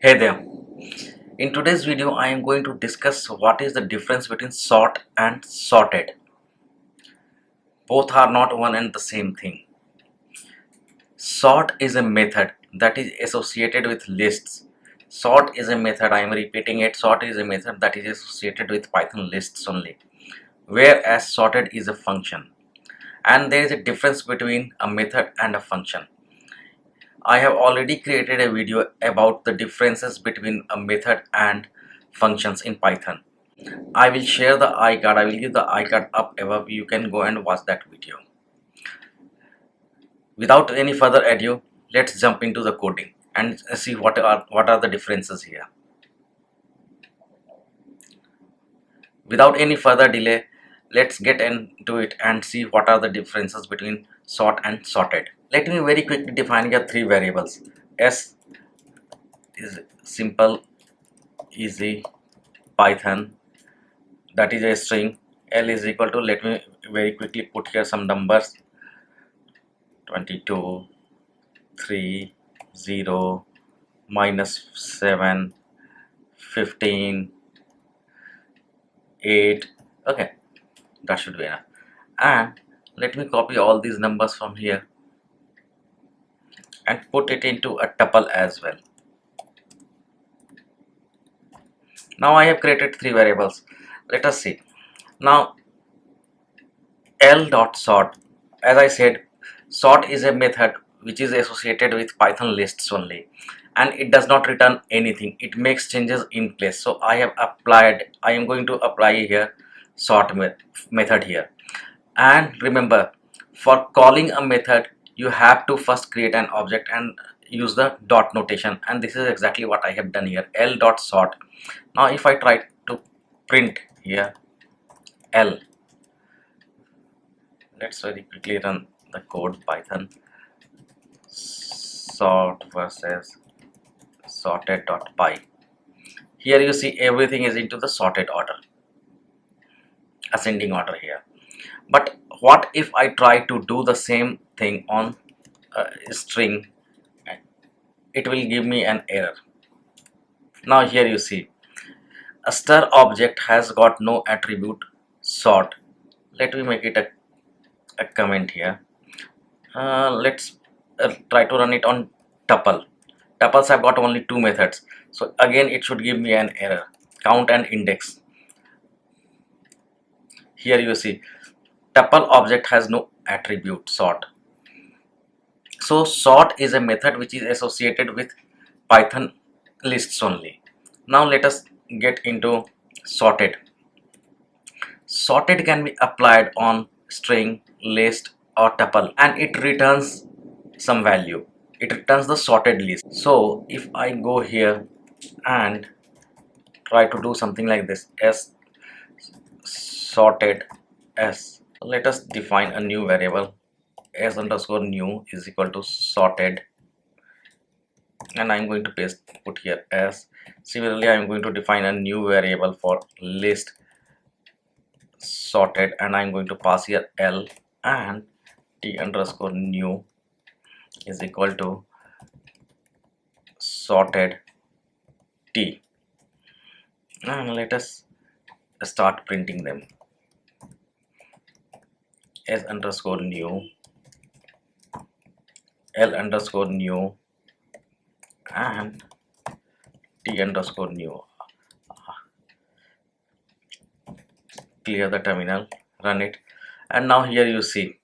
Hey there. In today's video, I am going to discuss what is the difference between sort and sorted. Both are not one and the same thing. Sort is a method that is associated with lists. Sort is a method, I am repeating it, sort is a method that is associated with Python lists only. Whereas sorted is a function. And there is a difference between a method and a function. I have already created a video about the differences between a method and functions in Python. I will share the iCard. I will give the iCard up above. You can go and watch that video. Without any further ado, let's jump into the coding and see what are the differences here. Without any further delay, let's get into it and see what are the differences between sort and sorted. Let me very quickly define your three variables. S is simple, easy, Python, that is a string. L is equal to, let me very quickly put here some numbers, 22, 3, 0, -7, 15, 8. Okay, that should be enough. And let me copy all these numbers from here and put it into a tuple as well. Now I have created three variables. Let us see. Now L.sort, as I said, sort is a method which is associated with Python lists only, and it does not return anything. It makes changes in place. So I am going to apply here sort method here. And remember, for calling a method, you have to first create an object and use the dot notation, and this is exactly what I have done here, L.sort. Now if I try to print here L, let's very quickly run the code, Python sort versus sorted.py. Here you see everything is into the sorted order, ascending order here. But what if I try to do the same thing on a string? It will give me an error. Now here you see a stir object has got no attribute sort. Let me make it a comment here. Let's try to run it on tuple. Tuples have got only two methods, so again it should give me an error, count and index. Here you see tuple object has no attribute sort. So sort is a method which is associated with Python lists only. Now let us get into sorted. Sorted can be applied on string, list or tuple, and it returns some value. It returns the sorted list. So if I go here and try to do something like this, s sorted s, let us define a new variable, s underscore new is equal to sorted, and I'm going to put here s. Similarly, I'm going to define a new variable for list sorted, and I'm going to pass here l, and t underscore new is equal to sorted t, and let us start printing them. S underscore new, L underscore new, and T underscore new. Clear the terminal, run it, and now here you see,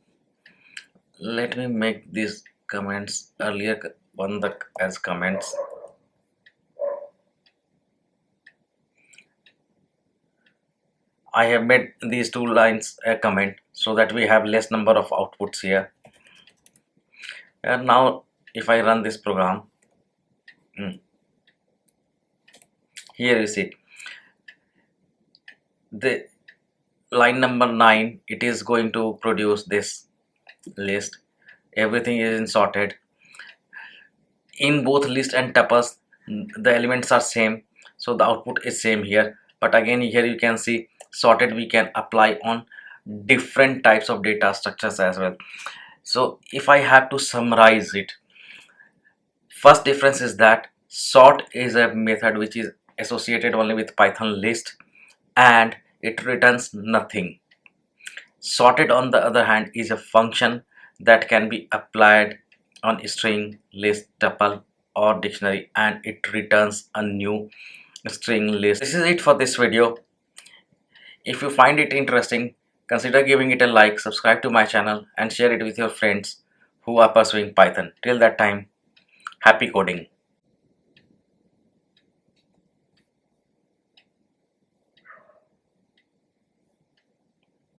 let me make these comments earlier one as comments. I have made these two lines a comment so that we have less number of outputs here. And now if I run this program, here you see the line number 9, it is going to produce this list. Everything is in sorted. In both list and tuples, the elements are same, so the output is same here. But again, here you can see sorted we can apply on different types of data structures as well. So if I have to summarize it, first difference is that Sort is a method which is associated only with Python list and it returns nothing. Sorted on the other hand is a function that can be applied on string, list, tuple or dictionary and it returns a new string list. This is it for this video. If you find it interesting, consider giving it a like, subscribe to my channel and share it with your friends who are pursuing Python. Till that time, happy coding.